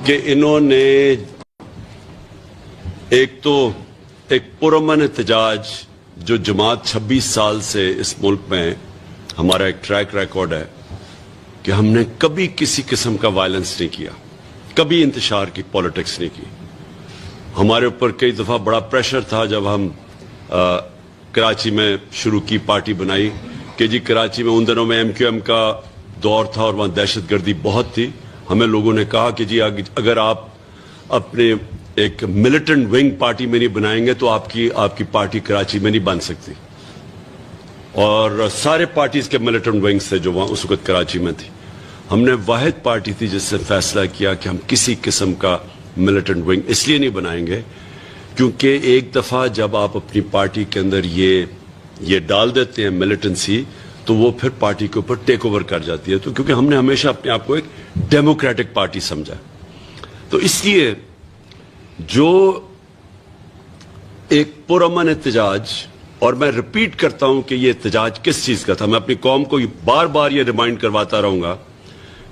کہ انہوں نے ایک پرامن احتجاج جو جماعت 26 سال سے اس ملک میں ہمارا ایک ٹریک ریکارڈ ہے کہ ہم نے کبھی کسی قسم کا وائلنس نہیں کیا، کبھی انتشار کی پولیٹکس نہیں کی. ہمارے اوپر کئی دفعہ بڑا پریشر تھا جب ہم کراچی میں شروع کی، پارٹی بنائی کہ جی کراچی میں ان دنوں میں MQM کا دور تھا اور وہاں دہشت گردی بہت تھی. ہمیں لوگوں نے کہا کہ جی اگر آپ اپنے ایک ملیٹنٹ ونگ پارٹی میں نہیں بنائیں گے تو آپ کی پارٹی کراچی میں نہیں بن سکتی. اور سارے پارٹیز کے ملیٹنٹ ونگز تھے جو وہاں اس وقت کراچی میں تھی. ہم نے واحد پارٹی تھی جس سے فیصلہ کیا کہ ہم کسی قسم کا ملیٹنٹ ونگ اس لیے نہیں بنائیں گے کیونکہ ایک دفعہ جب آپ اپنی پارٹی کے اندر یہ ڈال دیتے ہیں ملیٹنسی تو وہ پھر پارٹی کے اوپر ٹیک اوور کر جاتی ہے. تو کیونکہ ہم نے ہمیشہ اپنے آپ کو ایک ڈیموکریٹک پارٹی سمجھا، تو اس لیے جو ایک پرامن احتجاج، اور میں ریپیٹ کرتا ہوں کہ یہ احتجاج کس چیز کا تھا، میں اپنی قوم کو بار بار یہ ریمائنڈ کرواتا رہوں گا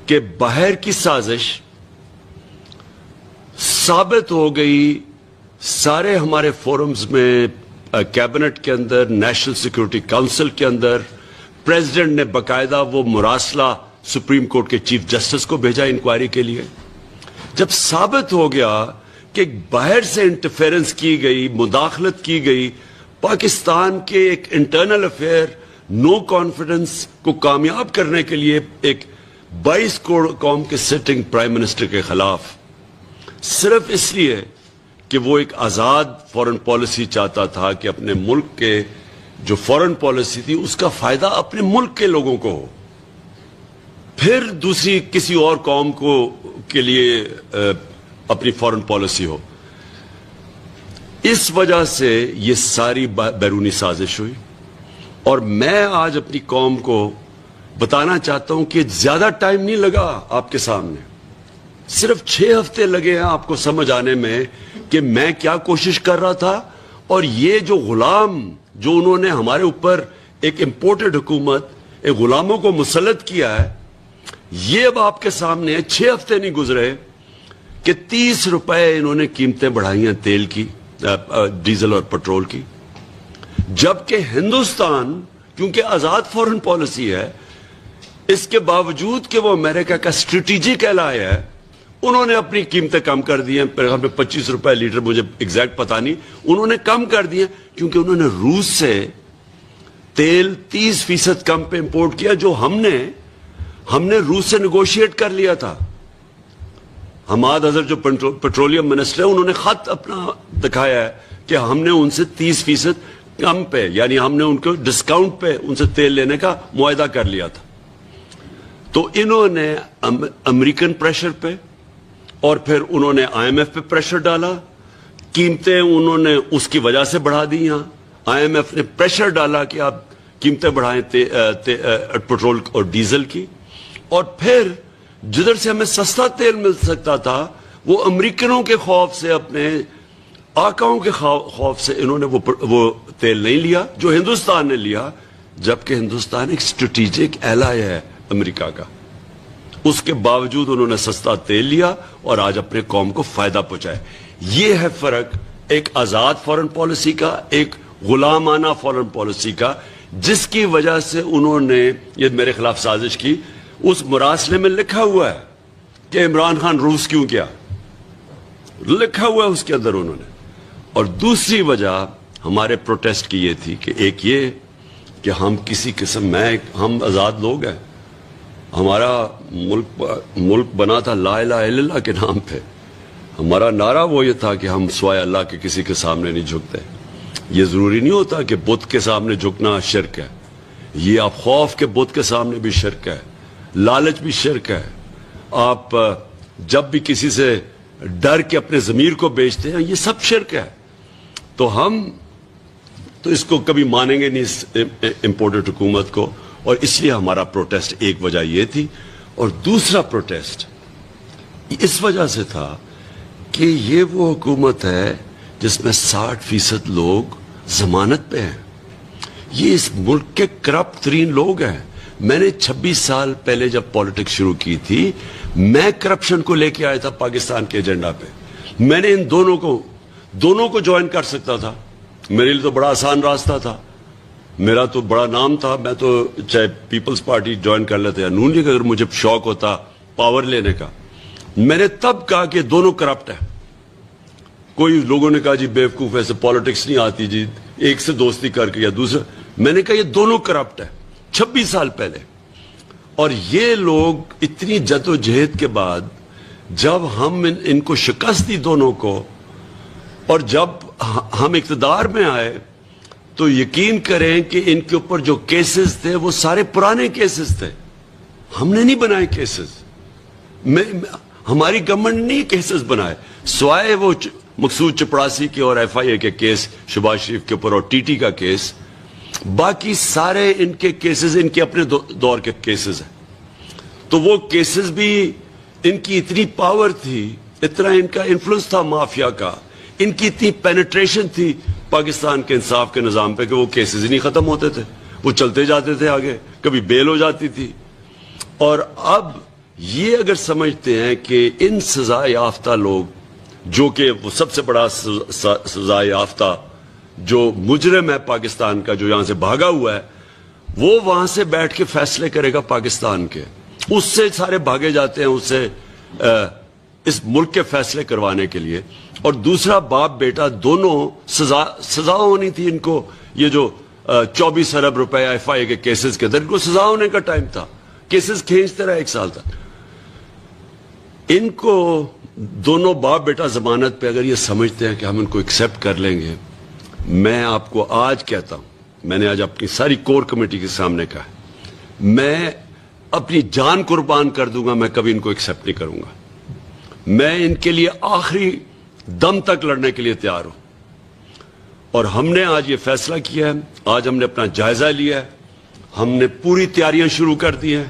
کہ باہر کی سازش ثابت ہو گئی. سارے ہمارے فورمز میں، کیبنٹ کے اندر، نیشنل سیکورٹی کونسل کے اندر پریزیڈنٹ نے باقاعدہ وہ مراسلہ سپریم کورٹ کے چیف جسٹس کو بھیجا انکوائری کے لیے. جب ثابت ہو گیا کہ باہر سے انٹرفیرنس کی گئی، مداخلت کی گئی، پاکستان کے ایک انٹرنل افیئر نو کانفیڈنس کو کامیاب کرنے کے لیے ایک 22 قوم کے سٹنگ پرائم منسٹر کے خلاف، صرف اس لیے کہ وہ ایک آزاد فورن پالیسی چاہتا تھا کہ اپنے ملک کے جو فورن پالیسی تھی اس کا فائدہ اپنے ملک کے لوگوں کو ہو، پھر دوسری کسی اور قوم کے لیے اپنی فورن پالیسی ہو. اس وجہ سے یہ ساری بیرونی سازش ہوئی. اور میں آج اپنی قوم کو بتانا چاہتا ہوں کہ زیادہ ٹائم نہیں لگا آپ کے سامنے، صرف 6 ہفتے لگے ہیں آپ کو سمجھ آنے میں کہ میں کیا کوشش کر رہا تھا. اور یہ جو غلام جو انہوں نے ہمارے اوپر ایک امپورٹڈ حکومت، ایک غلاموں کو مسلط کیا ہے، یہ اب آپ کے سامنے ہے. 6 ہفتے نہیں گزرے کہ 30 روپے انہوں نے قیمتیں بڑھائی ہیں تیل کی، ڈیزل اور پٹرول کی، جبکہ ہندوستان کیونکہ آزاد فورن پالیسی ہے، اس کے باوجود کہ وہ امریکہ کا اسٹریٹجک ایلائی ہے، انہوں نے اپنی قیمتیں کم کر دی ہیں. 25 روپے لیٹر، مجھے ایگزیکٹ پتہ نہیں، انہوں نے کم کر دی ہیں کیونکہ انہوں نے روس سے تیل 30% کم پہ امپورٹ کیا، جو ہم نے روس سے نیگوشیٹ کر لیا تھا. حماد اظہر جو پیٹرولیم منسٹر ہے، انہوں نے خط اپنا دکھایا ہے کہ ہم نے ان سے 30% کم پہ، یعنی ہم نے ان کو ڈسکاؤنٹ پہ ان سے تیل لینے کا معاہدہ کر لیا تھا. تو انہوں نے امریکن پریشر پہ اور پھر انہوں نے IMF پہ پریشر ڈالا، قیمتیں انہوں نے اس کی وجہ سے بڑھا دی. یہاں IMF نے پریشر ڈالا کہ آپ قیمتیں بڑھائیں پٹرول اور ڈیزل کی. اور پھر جدھر سے ہمیں سستا تیل مل سکتا تھا، وہ امریکنوں کے خوف سے، اپنے آقاؤں کے خوف سے انہوں نے وہ تیل نہیں لیا جو ہندوستان نے لیا، جبکہ ہندوستان ایک اسٹریٹجک ایلائی ہے امریکہ کا. اس کے باوجود انہوں نے سستا تیل لیا اور آج اپنے قوم کو فائدہ پہنچایا. یہ ہے فرق ایک آزاد فورن پالیسی کا، ایک غلامانہ فورن پالیسی کا، جس کی وجہ سے انہوں نے یہ میرے خلاف سازش کی. اس مراسلے میں لکھا ہوا ہے کہ عمران خان روس کیوں کیا، لکھا ہوا ہے اس کے اندر انہوں نے. اور دوسری وجہ ہمارے پروٹیسٹ کی یہ تھی کہ ایک یہ کہ ہم کسی قسم ہم آزاد لوگ ہیں، ہمارا ملک بنا تھا لا الہ الا اللہ کے نام پہ. ہمارا نعرہ وہ یہ تھا کہ ہم سوائے اللہ کے کسی کے سامنے نہیں جھکتے. یہ ضروری نہیں ہوتا کہ بت کے سامنے جھکنا شرک ہے، یہ آپ خوف کے بت کے سامنے بھی شرک ہے، لالچ بھی شرک ہے. آپ جب بھی کسی سے ڈر کے اپنے ضمیر کو بیچتے ہیں، یہ سب شرک ہے. تو ہم تو اس کو کبھی مانیں گے نہیں، اس امپورٹڈ حکومت کو. اور اس لیے ہمارا پروٹیسٹ ایک وجہ یہ تھی. اور دوسرا پروٹیسٹ اس وجہ سے تھا کہ یہ وہ حکومت ہے جس میں 60% لوگ ضمانت پہ ہیں. یہ اس ملک کے کرپٹ ترین لوگ ہیں. میں نے 26 سال پہلے جب پالیٹکس شروع کی تھی میں کرپشن کو لے کے آیا تھا پاکستان کے ایجنڈا پہ. میں نے ان دونوں کو جوائن کر سکتا تھا. میرے لیے تو بڑا آسان راستہ تھا, میرا تو بڑا نام تھا, میں تو چاہے پیپلز پارٹی جوائن کر لیتے یا نون لیگ اگر مجھے شوق ہوتا پاور لینے کا. میں نے تب کہا کہ دونوں کرپٹ ہیں. کوئی لوگوں نے کہا جی بیوقوف ایسے پالیٹکس نہیں آتی جی, ایک سے دوستی کر کے یا دوسرا. میں نے کہا یہ دونوں کرپٹ ہیں 26 سال پہلے. اور یہ لوگ اتنی جد و جہد کے بعد جب ہم ان کو شکست دی دونوں کو, اور جب ہم اقتدار میں آئے تو یقین کریں کہ ان کے اوپر جو کیسز تھے وہ سارے پرانے کیسز تھے. ہم نے نہیں بنائے کیسز, ہماری گورنمنٹ نے کیسز بنائے سوائے وہ مقصود چپڑاسی کے اور ایف آئی اے کے کیس, شہباز شریف کے اوپر اور ٹی ٹی کا کیس. باقی سارے ان کے کیسز ان کے اپنے دور کے کیسز ہیں. تو وہ کیسز بھی ان کی اتنی پاور تھی, اتنا ان کا انفلوئنس تھا مافیا کا, ان کی اتنی پینیٹریشن تھی پاکستان کے انصاف کے نظام پہ کہ وہ کیسز ہی نہیں ختم ہوتے تھے, وہ چلتے جاتے تھے آگے, کبھی بیل ہو جاتی تھی. اور اب یہ اگر سمجھتے ہیں کہ ان سزا یافتہ لوگ جو کہ وہ سب سے بڑا سزا یافتہ جو مجرم ہے پاکستان کا, جو یہاں سے بھاگا ہوا ہے, وہ وہاں سے بیٹھ کے فیصلے کرے گا پاکستان کے, اس سے سارے بھاگے جاتے ہیں اس سے اس ملک کے فیصلے کروانے کے لیے. اور دوسرا باپ بیٹا دونوں سزا ہونی تھی ان کو. یہ جو 24 ارب روپے ایف آئی اے کے کیسز کے اندر ان کو سزا ہونے کا ٹائم تھا, کیسز کھینچتے رہے 1 سال تک. ان کو دونوں باپ بیٹا ضمانت پہ اگر یہ سمجھتے ہیں کہ ہم ان کو ایکسیپٹ کر لیں گے, میں آپ کو آج کہتا ہوں, میں نے آج اپنی ساری کور کمیٹی کے سامنے کہا ہے, میں اپنی جان قربان کر دوں گا, میں کبھی ان کو ایکسیپٹ نہیں کروں گا. میں ان کے لیے آخری دم تک لڑنے کے لیے تیار ہوں. اور ہم نے آج یہ فیصلہ کیا ہے, آج ہم نے اپنا جائزہ لیا ہے, ہم نے پوری تیاریاں شروع کر دی ہیں.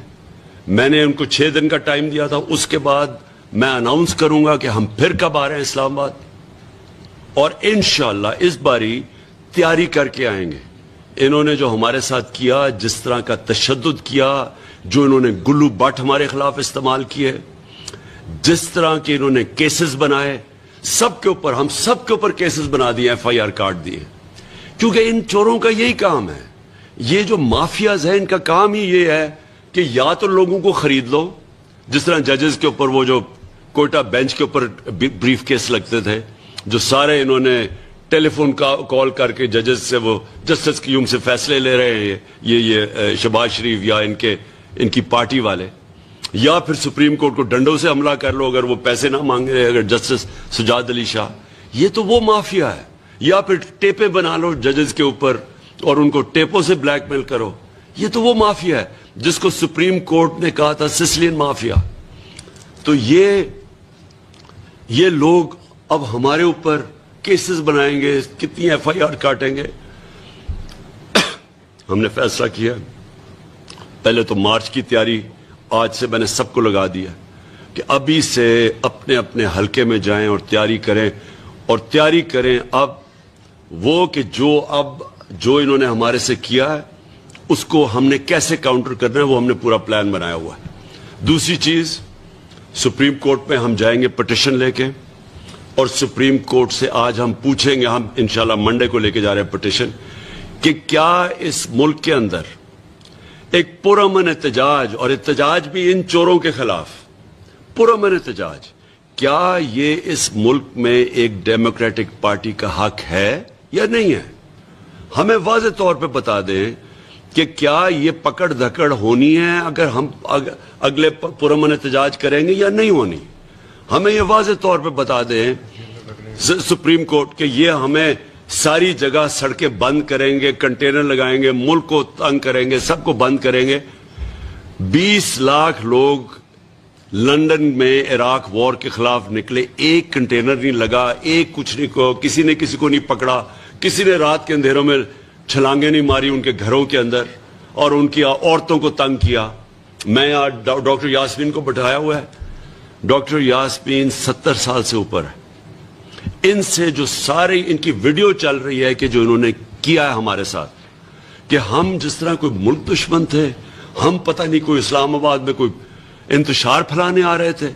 میں نے ان کو 6 دن کا ٹائم دیا تھا, اس کے بعد میں اناؤنس کروں گا کہ ہم پھر کب آ رہے ہیں اسلام آباد, اور انشاءاللہ اس باری تیاری کر کے آئیں گے. انہوں نے جو ہمارے ساتھ کیا, جس طرح کا تشدد کیا, جو انہوں نے گلو بٹ ہمارے خلاف استعمال کیے, جس طرح کے انہوں نے کیسز بنائے, سب کے اوپر ہم سب کے اوپر کیسز بنا دیے, ایف آئی آر کاٹ دیے. کیونکہ ان چوروں کا یہی کام ہے, یہ جو مافیاز ہیں ان کا کام ہی یہ ہے کہ یا تو لوگوں کو خرید لو, جس طرح ججز کے اوپر وہ جو کوئٹہ بینچ کے اوپر بریف کیس لگتے تھے, جو سارے انہوں نے ٹیلی فون کال کر کے ججز سے وہ جسٹس کیوم سے فیصلے لے رہے ہیں, یہ شہباز شریف یا ان کی پارٹی والے, یا پھر سپریم کورٹ کو ڈنڈوں سے حملہ کر لو اگر وہ پیسے نہ مانگے, اگر جسٹس سجاد علی شاہ, یہ تو وہ مافیا ہے. یا پھر ٹیپیں بنا لو ججز کے اوپر اور ان کو ٹیپوں سے بلیک میل کرو, یہ تو وہ مافیا ہے جس کو سپریم کورٹ نے کہا تھا سسلین مافیا. تو یہ لوگ اب ہمارے اوپر کیسز بنائیں گے, کتنی ایف آئی آر کاٹیں گے. ہم نے فیصلہ کیا, پہلے تو مارچ کی تیاری آج سے میں نے سب کو لگا دیا کہ ابھی سے اپنے اپنے حلقے میں جائیں اور تیاری کریں. اب وہ کہ جو انہوں نے ہمارے سے کیا ہے اس کو ہم نے کیسے کاؤنٹر کرنا ہے, وہ ہم نے پورا پلان بنایا ہوا ہے. دوسری چیز, سپریم کورٹ میں ہم جائیں گے پٹیشن لے کے, اور سپریم کورٹ سے آج ہم پوچھیں گے, ہم انشاءاللہ منڈے کو لے کے جا رہے ہیں پٹیشن, کہ کیا اس ملک کے اندر ایک پرامن احتجاج, اور احتجاج بھی ان چوروں کے خلاف پرامن احتجاج, کیا یہ اس ملک میں ایک ڈیموکریٹک پارٹی کا حق ہے یا نہیں ہے. ہمیں واضح طور پہ بتا دیں کہ کیا یہ پکڑ دھکڑ ہونی ہے اگر ہم اگلے پرامن احتجاج کریں گے یا نہیں ہونی. ہمیں یہ واضح طور پہ بتا دیں سپریم کورٹ کہ یہ ہمیں ساری جگہ سڑکیں بند کریں گے, کنٹینر لگائیں گے, ملک کو تنگ کریں گے, سب کو بند کریں گے. 20 لاکھ لوگ لندن میں عراق وار کے خلاف نکلے, ایک کنٹینر نہیں لگا, ایک کچھ نہیں کو, کسی نے کسی کو نہیں پکڑا, کسی نے رات کے اندھیروں میں چھلانگیں نہیں ماری ان کے گھروں کے اندر اور ان کی عورتوں کو تنگ کیا. میں آج ڈاکٹر یاسمین کو بٹھایا ہوا ہے, ڈاکٹر یاسمین 70 سال سے اوپر ہے, ان سے جو ساری ان کی ویڈیو چل رہی ہے کہ جو انہوں نے کیا ہے ہمارے ساتھ, کہ ہم جس طرح کوئی ملک دشمن تھے, ہم پتہ نہیں کوئی اسلام آباد میں کوئی انتشار پھیلانے آ رہے تھے.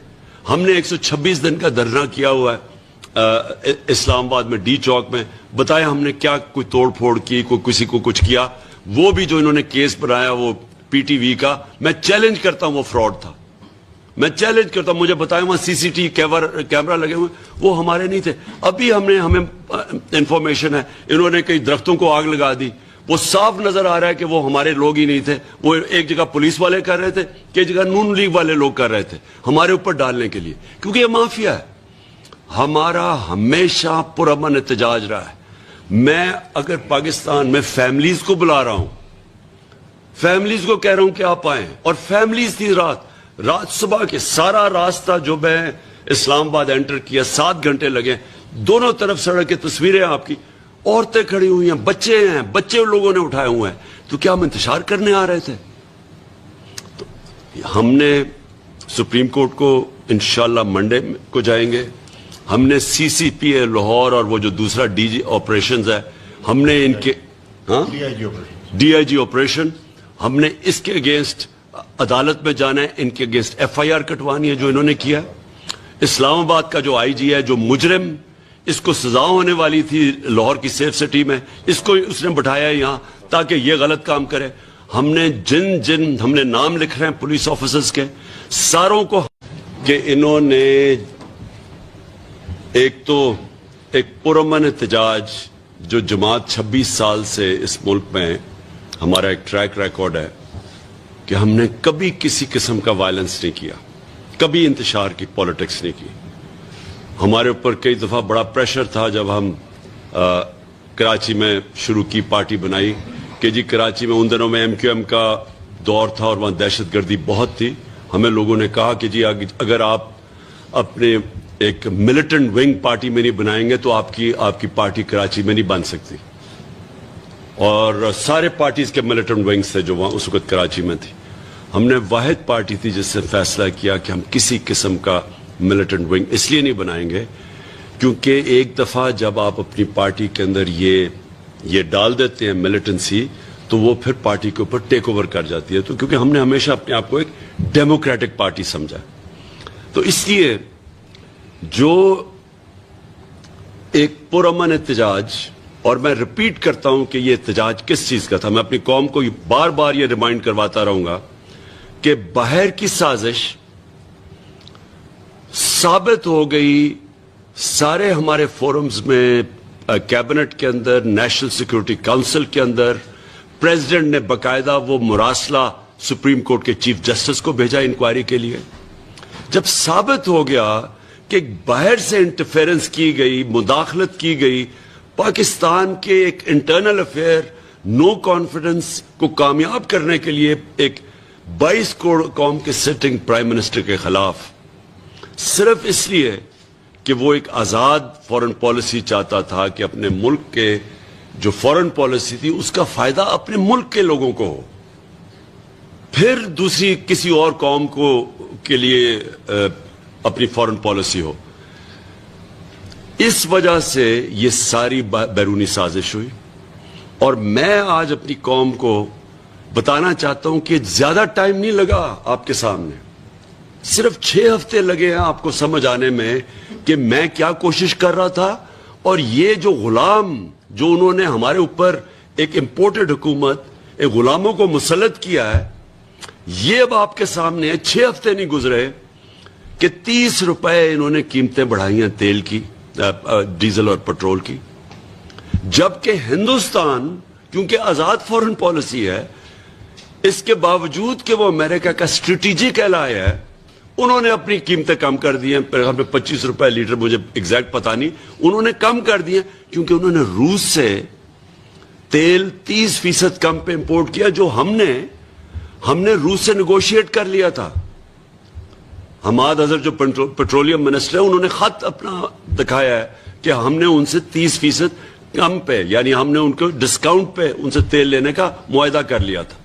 ہم نے 126 دن کا دھرنا کیا ہوا ہے اسلام آباد میں ڈی چوک میں. بتایا ہم نے کیا کوئی توڑ پھوڑ کی, کوئی کسی کو کچھ کیا. وہ بھی جو انہوں نے کیس بنایا وہ پی ٹی وی کا, میں چیلنج کرتا ہوں وہ فراڈ تھا. میں چیلنج کرتا ہوں, مجھے بتایا وہاں سی سی ٹی کیمرہ لگے ہوئے, وہ ہمارے نہیں تھے. ابھی ہمیں انفارمیشن ہے انہوں نے کئی درختوں کو آگ لگا دی. وہ صاف نظر آ رہا ہے کہ وہ ہمارے لوگ ہی نہیں تھے. وہ ایک جگہ پولیس والے کر رہے تھے کہ ایک جگہ نون لیگ والے لوگ کر رہے تھے ہمارے اوپر ڈالنے کے لیے, کیونکہ یہ مافیا ہے. ہمارا ہمیشہ پرامن احتجاج رہا ہے. میں اگر پاکستان میں فیملیز کو بلا رہا ہوں, فیملیز کو کہہ رہا ہوں کہ آپ آئیں, اور فیملیز تھی رات صبح کے سارا راستہ جو میں اسلام آباد انٹر کیا 7 گھنٹے لگے. دونوں طرف سڑک کی تصویریں آپ کی, عورتیں کھڑی ہوئی ہیں, بچے لوگوں نے اٹھائے ہوئے ہیں. تو کیا ہم انتشار کرنے آ رہے تھے؟ تو ہم نے سپریم کورٹ کو انشاءاللہ منڈے کو جائیں گے. ہم نے سی سی پی اے لاہور اور وہ جو دوسرا ڈی جی آپریشنز ہے, ہم نے ان کے ڈی آئی جی آپریشن, ہم نے اس کے اگینسٹ عدالت میں جانا ہے. ان کے اگینسٹ ایف آئی آر کٹوانی ہے جو انہوں نے کیا. اسلام آباد کا جو آئی جی ہے, جو مجرم, اس کو سزا ہونے والی تھی لاہور کی سیف سٹی میں, اس نے بٹھایا یہاں تاکہ یہ غلط کام کرے. ہم نے جن ہم نے نام لکھ رہے ہیں پولیس آفیسرز کے ساروں کو, کہ انہوں نے ایک پرامن احتجاج جو جماعت 26 سال سے اس ملک میں ہمارا ایک ٹریک ریکارڈ ہے کہ ہم نے کبھی کسی قسم کا وائلنس نہیں کیا, کبھی انتشار کی پالیٹکس نہیں کی. ہمارے اوپر کئی دفعہ بڑا پریشر تھا جب ہم کراچی میں شروع کی, پارٹی بنائی کہ جی کراچی میں ان دنوں میں ایم کیو ایم کا دور تھا اور وہاں دہشت گردی بہت تھی. ہمیں لوگوں نے کہا کہ جی اگر آپ اپنے ایک ملیٹنٹ ونگ پارٹی میں نہیں بنائیں گے تو آپ کی پارٹی کراچی میں نہیں بن سکتی. اور سارے پارٹیز کے ملیٹنٹ ونگز تھے جو وہاں اس وقت کراچی میں تھی. ہم نے واحد پارٹی تھی جس سے فیصلہ کیا کہ ہم کسی قسم کا ملیٹنٹ ونگ اس لیے نہیں بنائیں گے کیونکہ ایک دفعہ جب آپ اپنی پارٹی کے اندر یہ ڈال دیتے ہیں ملیٹنسی, تو وہ پھر پارٹی کے اوپر ٹیک اوور کر جاتی ہے. تو کیونکہ ہم نے ہمیشہ اپنے آپ کو ایک ڈیموکریٹک پارٹی سمجھا, تو اس لیے جو ایک پرامن احتجاج, اور میں ریپیٹ کرتا ہوں کہ یہ احتجاج کس چیز کا تھا. میں اپنی قوم کو بار بار یہ ریمائنڈ کرواتا رہوں گا کہ باہر کی سازش ثابت ہو گئی. سارے ہمارے فورمز میں, کیبنٹ کے اندر, نیشنل سیکیورٹی کونسل کے اندر, پریزیڈنٹ نے باقاعدہ وہ مراسلہ سپریم کورٹ کے چیف جسٹس کو بھیجا انکوائری کے لیے. جب ثابت ہو گیا کہ باہر سے انٹرفیرنس کی گئی, مداخلت کی گئی, پاکستان کے ایک انٹرنل افیئر نو کانفیڈنس کو کامیاب کرنے کے لیے ایک 22 کروڑ قوم کے سٹنگ پرائم منسٹر کے خلاف, صرف اس لیے کہ وہ ایک آزاد فورن پالیسی چاہتا تھا کہ اپنے ملک کے جو فورن پالیسی تھی اس کا فائدہ اپنے ملک کے لوگوں کو ہو, پھر دوسری کسی اور قوم کے لیے اپنی فورن پالیسی ہو. اس وجہ سے یہ ساری بیرونی سازش ہوئی. اور میں آج اپنی قوم کو بتانا چاہتا ہوں کہ زیادہ ٹائم نہیں لگا آپ کے سامنے, صرف 6 ہفتے لگے ہیں آپ کو سمجھ آنے میں کہ میں کیا کوشش کر رہا تھا. اور یہ جو غلام جو انہوں نے ہمارے اوپر ایک امپورٹڈ حکومت, ایک غلاموں کو مسلط کیا ہے, یہ اب آپ کے سامنے ہے. 6 ہفتے نہیں گزرے کہ 30 روپے انہوں نے قیمتیں بڑھائی ہیں تیل کی, ڈیزل اور پٹرول کی, جبکہ ہندوستان کیونکہ آزاد فورن پالیسی ہے, اس کے باوجود کہ وہ امریکہ کا اسٹریٹجک ایلائی ہے, انہوں نے اپنی قیمتیں کم کر دی ہیں. 25 روپے لیٹر, مجھے ایگزیکٹ پتا نہیں, انہوں نے کم کر دی ہیں کیونکہ انہوں نے روس سے تیل 30% کم پہ امپورٹ کیا, جو ہم نے روس سے نیگوشیٹ کر لیا تھا. حماد اظہر جو پیٹرولیم منسٹر ہے, انہوں نے خط اپنا دکھایا ہے کہ ہم نے ان سے 30% کم پہ, یعنی ہم نے ان کو ڈسکاؤنٹ پہ ان سے تیل لینے کا معاہدہ کر لیا تھا.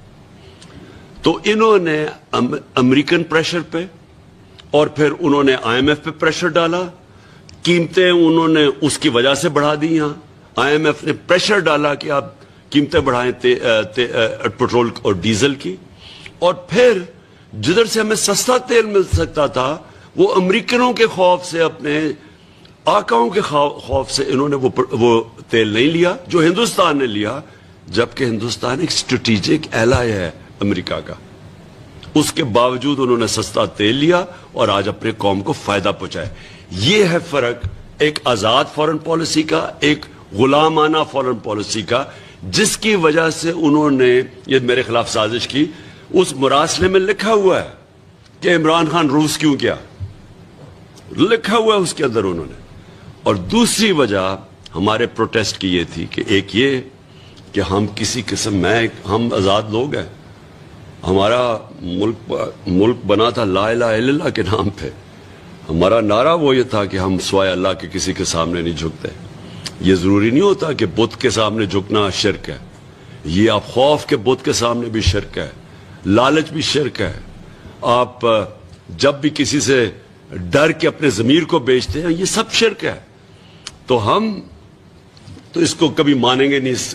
تو انہوں نے امریکن پریشر پہ اور پھر انہوں نے آئی ایم ایف پہ پریشر ڈالا, قیمتیں انہوں نے اس کی وجہ سے بڑھا دی. یہاں آئی ایم ایف نے پریشر ڈالا کہ آپ قیمتیں بڑھائیں پٹرول اور ڈیزل کی, اور پھر جدھر سے ہمیں سستا تیل مل سکتا تھا وہ امریکنوں کے خوف سے, اپنے آقاؤں کے خوف سے انہوں نے وہ تیل نہیں لیا جو ہندوستان نے لیا, جبکہ ہندوستان ایک اسٹریٹجک ایلائی ہے امریکہ کا. اس کے باوجود انہوں نے سستا تیل لیا اور آج اپنے قوم کو فائدہ پہنچایا. یہ ہے فرق ایک آزاد فارن پالیسی کا, ایک غلامانہ فارن پالیسی کا, جس کی وجہ سے انہوں نے یہ میرے خلاف سازش کی. اس مراسلے میں لکھا ہوا ہے کہ عمران خان روس کیوں کیا, لکھا ہوا ہے اس کے اندر انہوں نے. اور دوسری وجہ ہمارے پروٹیسٹ کی یہ تھی کہ ایک یہ کہ ہم کسی قسم ہم آزاد لوگ ہیں, ہمارا ملک بنا تھا لا الہ الا اللہ کے نام پہ. ہمارا نعرہ وہ یہ تھا کہ ہم سوائے اللہ کے کسی کے سامنے نہیں جھکتے. یہ ضروری نہیں ہوتا کہ بت کے سامنے جھکنا شرک ہے, یہ آپ خوف کے بت کے سامنے بھی شرک ہے, لالچ بھی شرک ہے. آپ جب بھی کسی سے ڈر کے اپنے ضمیر کو بیچتے ہیں یہ سب شرک ہے. تو ہم تو اس کو کبھی مانیں گے نہیں, اس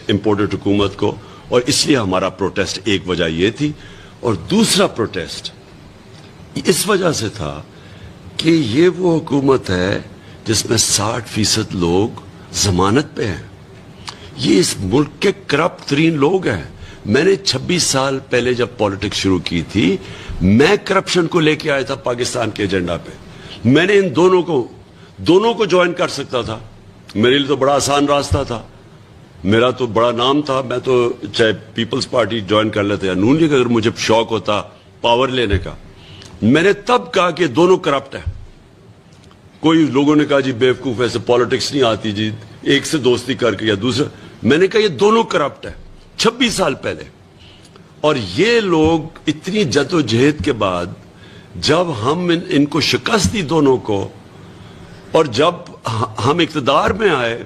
امپورٹڈ حکومت کو. اور اس لیے ہمارا پروٹیسٹ ایک وجہ یہ تھی. اور دوسرا پروٹیسٹ اس وجہ سے تھا کہ یہ وہ حکومت ہے جس میں 60% لوگ ضمانت پہ ہیں. یہ اس ملک کے کرپٹ ترین لوگ ہیں. میں نے 26 سال پہلے جب پالیٹکس شروع کی تھی میں کرپشن کو لے کے آیا تھا پاکستان کے ایجنڈا پہ. میں نے ان دونوں کو جوائن کر سکتا تھا. میرے لیے تو بڑا آسان راستہ تھا, میرا تو بڑا نام تھا, میں تو چاہے پیپلز پارٹی جوائن کر لیتے یا نون لیگ, اگر مجھے شوق ہوتا پاور لینے کا. میں نے تب کہا کہ دونوں کرپٹ ہیں. کوئی لوگوں نے کہا جی بیوقوف ایسے پالیٹکس نہیں آتی جی, ایک سے دوستی کر کے یا دوسرا. میں نے کہا یہ دونوں کرپٹ ہیں 26 سال پہلے. اور یہ لوگ اتنی جد و جہد کے بعد جب ہم ان کو شکست دی دونوں کو, اور جب ہم اقتدار میں آئے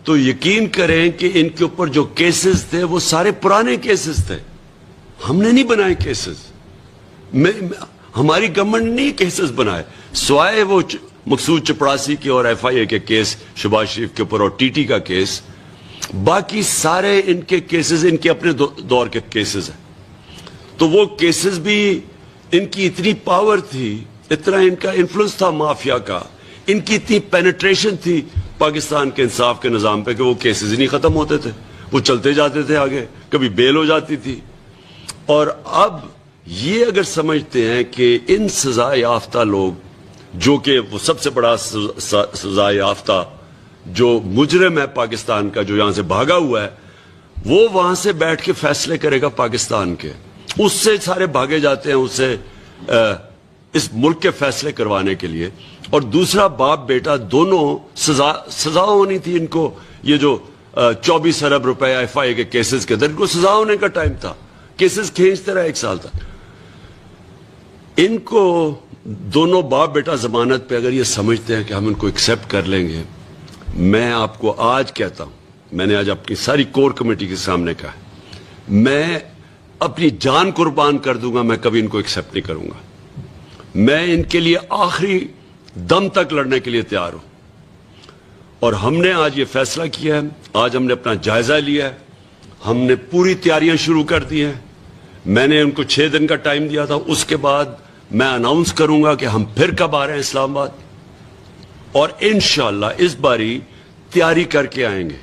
تو یقین کریں کہ ان کے اوپر جو کیسز تھے وہ سارے پرانے کیسز تھے. ہم نے نہیں بنائے کیسز, ہماری گورنمنٹ نے کیسز بنائے, سوائے وہ مقصود چپڑاسی کے اور ایف آئی اے کے کیس شہباز شریف کے اوپر اور ٹی ٹی کا کیس. باقی سارے ان کے کیسز ان کے اپنے دور کے کیسز ہیں. تو وہ کیسز بھی ان کی اتنی پاور تھی, اتنا ان کا انفلوئنس تھا مافیا کا, ان کی اتنی پینیٹریشن تھی پاکستان کے انصاف کے نظام پہ کہ وہ کیسز ہی نہیں ختم ہوتے تھے, وہ چلتے جاتے تھے آگے, کبھی بیل ہو جاتی تھی. اور اب یہ اگر سمجھتے ہیں کہ ان سزا یافتہ لوگ, جو کہ وہ سب سے بڑا سزا یافتہ جو مجرم ہے پاکستان کا, جو یہاں سے بھاگا ہوا ہے, وہ وہاں سے بیٹھ کے فیصلے کرے گا پاکستان کے, اس سے سارے بھاگے جاتے ہیں اس سے اس ملک کے فیصلے کروانے کے لیے. اور دوسرا باپ بیٹا دونوں سزا ہونی تھی ان کو. یہ جو 24 ارب روپے ایف آئی اے کے کیسز کے اندر ان کو سزا ہونے کا ٹائم تھا, کیسز کھینچتے رہے 1 سال تک. ان کو دونوں باپ بیٹا ضمانت پہ اگر یہ سمجھتے ہیں کہ ہم ان کو ایکسیپٹ کر لیں گے, میں آپ کو آج کہتا ہوں, میں نے آج اپنی ساری کور کمیٹی کے سامنے کہا ہے, میں اپنی جان قربان کر دوں گا, میں کبھی ان کو ایکسیپٹ نہیں کروں گا. میں ان کے لیے آخری دم تک لڑنے کے لیے تیار ہوں. اور ہم نے آج یہ فیصلہ کیا ہے, آج ہم نے اپنا جائزہ لیا ہے, ہم نے پوری تیاریاں شروع کر دی ہیں. میں نے ان کو 6 دن کا ٹائم دیا تھا, اس کے بعد میں اناؤنس کروں گا کہ ہم پھر کب آ رہے ہیں اسلام آباد, اور انشاءاللہ اس باری تیاری کر کے آئیں گے.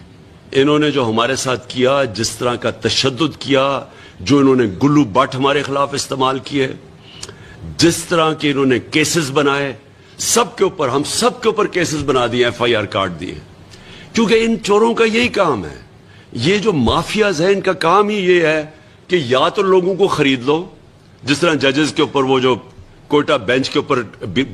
انہوں نے جو ہمارے ساتھ کیا, جس طرح کا تشدد کیا, جو انہوں نے گلو بٹ ہمارے خلاف استعمال کیے, جس طرح کے انہوں نے کیسز بنائے, سب کے اوپر, ہم سب کے اوپر کیسز بنا دیے, ایف آئی آر کاٹ دیے. کیونکہ ان چوروں کا یہی کام ہے, یہ جو مافیاز ہیں ان کا کام ہی یہ ہے کہ یا تو لوگوں کو خرید لو, جس طرح ججز کے اوپر وہ جو کوئٹہ بینچ کے اوپر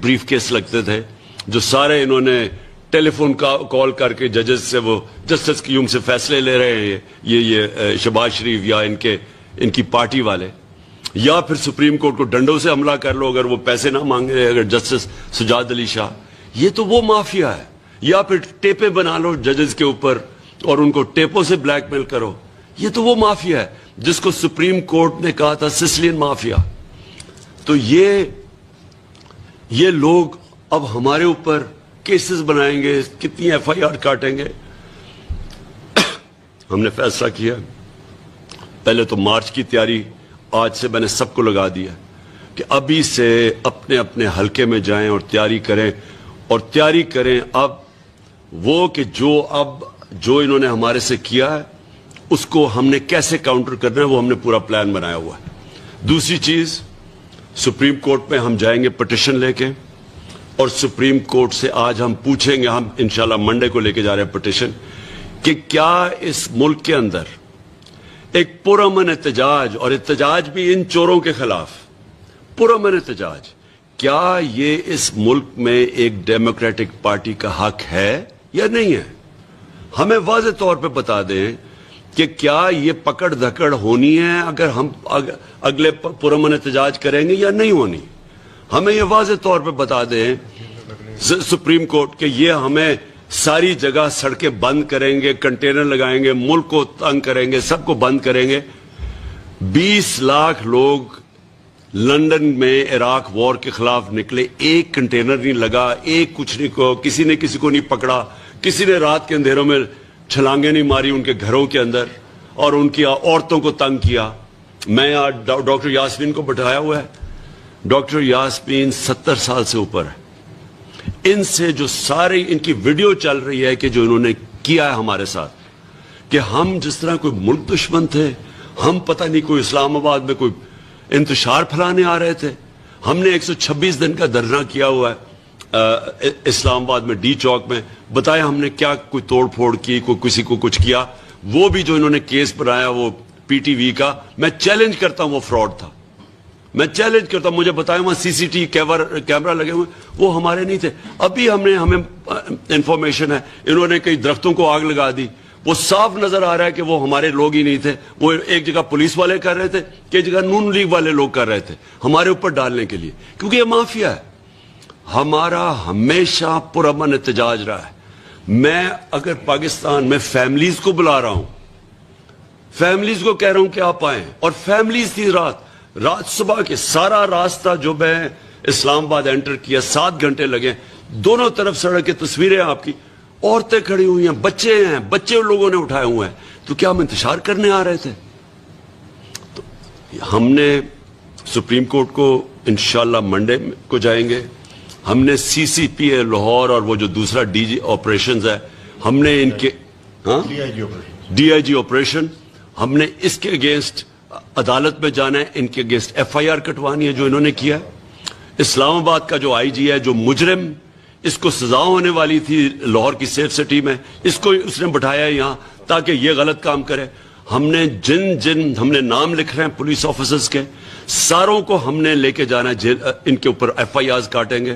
بریف کیس لگتے تھے, جو سارے انہوں نے ٹیلی فون کال کر کے ججز سے وہ جسٹس قیوم سے فیصلے لے رہے ہیں, یہ شہباز شریف یا ان کی پارٹی والے, یا پھر سپریم کورٹ کو ڈنڈوں سے حملہ کر لو اگر وہ پیسے نہ مانگے, اگر جسٹس سجاد علی شاہ, یہ تو وہ مافیا ہے. یا پھر ٹیپیں بنا لو ججز کے اوپر اور ان کو ٹیپوں سے بلیک میل کرو, یہ تو وہ مافیا ہے جس کو سپریم کورٹ نے کہا تھا سسلین مافیا. تو یہ لوگ اب ہمارے اوپر کیسز بنائیں گے, کتنی ایف آئی آر کاٹیں گے. ہم نے فیصلہ کیا پہلے تو مارچ کی تیاری آج سے میں نے سب کو لگا دیا کہ ابھی سے اپنے اپنے حلقے میں جائیں اور تیاری کریں اب وہ کہ جو انہوں نے ہمارے سے کیا ہے اس کو ہم نے کیسے کاؤنٹر کرنا ہے، وہ ہم نے پورا پلان بنایا ہوا ہے۔ دوسری چیز، سپریم کورٹ میں ہم جائیں گے پٹیشن لے کے، اور سپریم کورٹ سے آج ہم پوچھیں گے، ہم انشاءاللہ منڈے کو لے کے جا رہے ہیں پٹیشن، کہ کیا اس ملک کے اندر ایک پرامن احتجاج، اور احتجاج بھی ان چوروں کے خلاف پرامن احتجاج، کیا یہ اس ملک میں ایک ڈیموکریٹک پارٹی کا حق ہے یا نہیں ہے؟ ہمیں واضح طور پہ بتا دیں کہ کیا یہ پکڑ دھکڑ ہونی ہے اگر ہم اگلے پرامن احتجاج کریں گے یا نہیں ہونی؟ ہمیں یہ واضح طور پہ بتا دیں سپریم کورٹ کہ یہ ہمیں ساری جگہ سڑکیں بند کریں گے، کنٹینر لگائیں گے، ملک کو تنگ کریں گے، سب کو بند کریں گے۔ 20 لاکھ لوگ لندن میں عراق وار کے خلاف نکلے، ایک کنٹینر نہیں لگا، ایک کچھ نہیں کو، کسی نے کسی کو نہیں پکڑا، کسی نے رات کے اندھیروں میں چھلانگیں نہیں ماری ان کے گھروں کے اندر اور ان کی عورتوں کو تنگ کیا۔ میں آج ڈاکٹر یاسمین کو بٹھایا ہوا ہے، ڈاکٹر یاسمین 70 سال سے اوپر ہے، ان سے جو ساری ان کی ویڈیو چل رہی ہے کہ جو انہوں نے کیا ہے ہمارے ساتھ، کہ ہم جس طرح کوئی ملک دشمن تھے، ہم پتہ نہیں کوئی اسلام آباد میں کوئی انتشار پھیلانے آ رہے تھے۔ ہم نے 126 دن کا دھرنا کیا ہوا ہے اسلام آباد میں ڈی چوک میں، بتایا ہم نے کیا کوئی توڑ پھوڑ کی، کوئی کسی کو کچھ کیا۔ وہ بھی جو انہوں نے کیس بنایا وہ پی ٹی وی کا، میں چیلنج کرتا ہوں وہ فراڈ تھا، میں چیلنج کرتا ہوں، مجھے بتائیں وہاں سی سی ٹی کیمرہ لگے ہوئے، وہ ہمارے نہیں تھے۔ ابھی ہمیں انفارمیشن ہے انہوں نے کئی درختوں کو آگ لگا دی، وہ صاف نظر آ رہا ہے کہ وہ ہمارے لوگ ہی نہیں تھے، وہ ایک جگہ پولیس والے کر رہے تھے کہ ایک جگہ نون لیگ والے لوگ کر رہے تھے ہمارے اوپر ڈالنے کے لیے، کیونکہ یہ مافیا ہے۔ ہمارا ہمیشہ پرامن احتجاج رہا ہے۔ میں اگر پاکستان میں فیملیز کو بلا رہا ہوں، فیملیز کو کہہ رہا ہوں کہ آپ آئیں، اور فیملیز تھی رات صبح کے سارا راستہ جو میں اسلام آباد انٹر کیا 7 گھنٹے لگے، دونوں طرف سڑک کی تصویریں آپ کی، عورتیں کھڑی ہوئی ہیں، بچے لوگوں نے اٹھائے ہوئے ہیں، تو کیا ہم انتشار کرنے آ رہے تھے؟ تو ہم نے سپریم کورٹ کو انشاءاللہ منڈے کو جائیں گے، ہم نے سی سی پی اے لاہور اور وہ جو دوسرا ڈی جی آپریشنز ہے، ہم نے ان کے ڈی آئی جی آپریشن، ہم نے اس کے اگینسٹ عدالت میں جانا ہے، ان کے اگینسٹ ایف آئی آر کٹوانی ہے جو انہوں نے کیا ہے۔ اسلام آباد کا جو آئی جی ہے، جو مجرم، اس کو سزا ہونے والی تھی لاہور کی سیف سٹی میں، اس نے بٹھایا ہے یہاں تاکہ یہ غلط کام کرے۔ ہم نے جن ہم نے نام لکھ رہے ہیں پولیس آفیسرز کے، ساروں کو ہم نے لے کے جانا ہے، ان کے اوپر ایف آئی آرز کاٹیں گے۔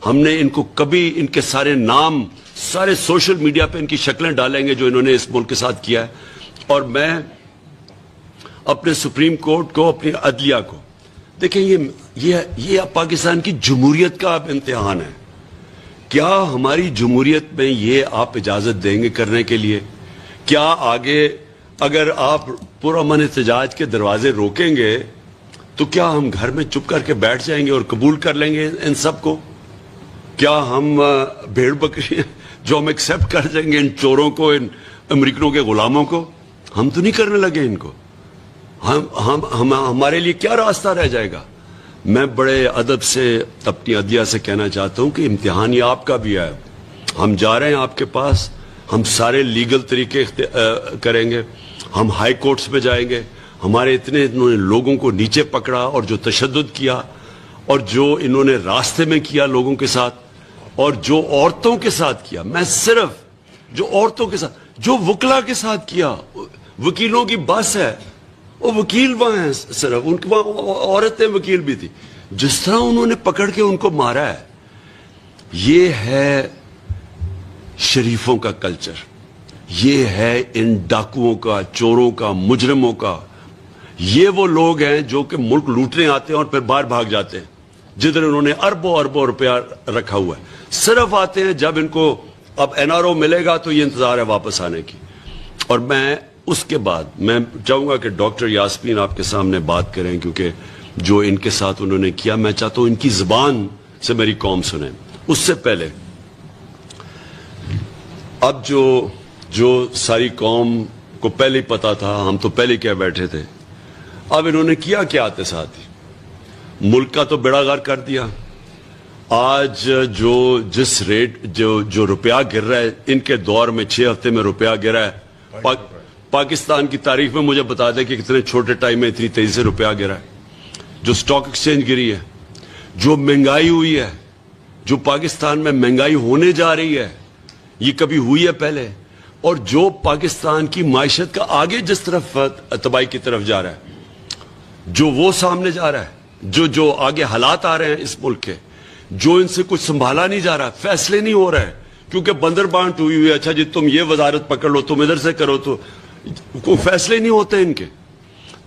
ہم نے ان کو کبھی ان کے سارے نام سارے سوشل میڈیا پہ ان کی شکلیں ڈالیں گے جو انہوں نے اس ملک کے ساتھ کیا ہے۔ اور میں اپنے سپریم کورٹ کو، اپنی عدلیہ کو، دیکھیں یہ پاکستان کی جمہوریت کا اب امتحان ہے۔ کیا ہماری جمہوریت میں یہ آپ اجازت دیں گے کرنے کے لیے؟ کیا آگے اگر آپ پرامن احتجاج کے دروازے روکیں گے تو کیا ہم گھر میں چپ کر کے بیٹھ جائیں گے اور قبول کر لیں گے ان سب کو؟ کیا ہم بھیڑ بکری جو ہم ایکسیپٹ کر دیں گے ان چوروں کو، ان امریکنوں کے غلاموں کو؟ ہم تو نہیں کرنے لگے ان کو۔ ہمارے لیے کیا راستہ رہ جائے گا؟ میں بڑے ادب سے اپنی عدلیہ سے کہنا چاہتا ہوں کہ امتحان یہ آپ کا بھی ہے۔ ہم جا رہے ہیں آپ کے پاس، ہم سارے لیگل طریقے کریں گے، ہم ہائی کورٹس میں جائیں گے۔ ہمارے انہوں نے لوگوں کو نیچے پکڑا اور جو تشدد کیا اور جو انہوں نے راستے میں کیا لوگوں کے ساتھ اور جو عورتوں کے ساتھ کیا، میں صرف جو عورتوں کے ساتھ، جو وکلا کے ساتھ کیا، وکیلوں کی بس ہے، وہ وکیل وہاں ہیں، صرف ان کے وہاں عورتیں وکیل بھی تھی، جس طرح انہوں نے پکڑ کے ان کو مارا ہے، یہ ہے شریفوں کا کلچر، یہ ہے ان ڈاکوؤں کا، چوروں کا، مجرموں کا۔ یہ وہ لوگ ہیں جو کہ ملک لوٹنے آتے ہیں اور پھر باہر بھاگ جاتے ہیں، جدھر انہوں نے اربوں روپیہ رکھا ہوا ہے، صرف آتے ہیں جب ان کو اب این آر او ملے گا تو یہ انتظار ہے واپس آنے کی۔ اور میں اس کے بعد میں چاہوں گا کہ ڈاکٹر یاسمین آپ کے سامنے بات کریں، کیونکہ جو ان کے ساتھ انہوں نے کیا، میں چاہتا ہوں ان کی زبان سے میری قوم سنیں۔ اس سے پہلے اب جو ساری قوم کو پہلے ہی پتا تھا، ہم تو پہلے کہہ بیٹھے تھے، اب انہوں نے کیا کیا آتے ساتھ ہی ملک کا تو بیڑا غرق کر دیا. آج جس ریٹ جو روپیہ گر رہا ہے, ان کے دور میں 6 ہفتے میں روپیہ گرا ہے. پاکستان کی تاریخ میں مجھے بتا دیں کہ کتنے چھوٹے ٹائم میں اتنی تیزی سے روپیہ گرا ہے. جو سٹاک ایکسچینج گری ہے, جو مہنگائی ہوئی ہے, جو پاکستان میں مہنگائی ہونے جا رہی ہے, یہ کبھی ہوئی ہے پہلے؟ اور جو پاکستان کی معیشت کا آگے جس طرف تباہی کی طرف جا رہا ہے, جو وہ سامنے جا رہا ہے, جو آگے حالات آ رہے ہیں اس ملک کے, جو ان سے کچھ سنبھالا نہیں جا رہا, فیصلے نہیں ہو رہے کیونکہ بندر بانٹ ہوئی ہوئی ہے. اچھا جی تم یہ وزارت پکڑ لو, تم ادھر سے کرو, تو کوئی فیصلے نہیں ہوتے ان کے.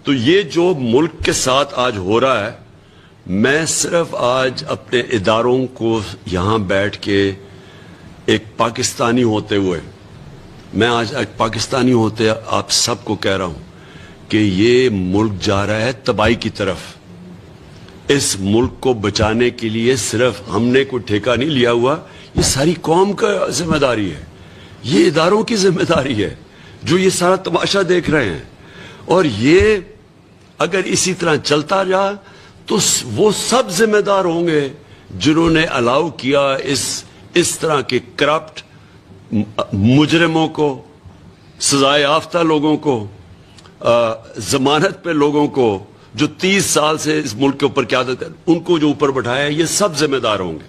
تو یہ جو ملک کے ساتھ آج ہو رہا ہے, میں صرف آج اپنے اداروں کو یہاں بیٹھ کے ایک پاکستانی ہوتے ہوئے, میں آج ایک پاکستانی ہوتے آپ سب کو کہہ رہا ہوں کہ یہ ملک جا رہا ہے تباہی کی طرف. اس ملک کو بچانے کے لیے صرف ہم نے کوئی ٹھیکہ نہیں لیا ہوا, یہ ساری قوم کا ذمہ داری ہے, یہ اداروں کی ذمہ داری ہے جو یہ سارا تماشا دیکھ رہے ہیں. اور یہ اگر اسی طرح چلتا رہا تو وہ سب ذمہ دار ہوں گے جنہوں نے الاؤ کیا اس طرح کے کرپٹ مجرموں کو, سزائے یافتہ لوگوں کو, ضمانت پہ لوگوں کو, جو 30 سال سے اس ملک کے اوپر قیادت ہے, ان کو جو اوپر بٹھایا ہے, یہ سب ذمہ دار ہوں گے.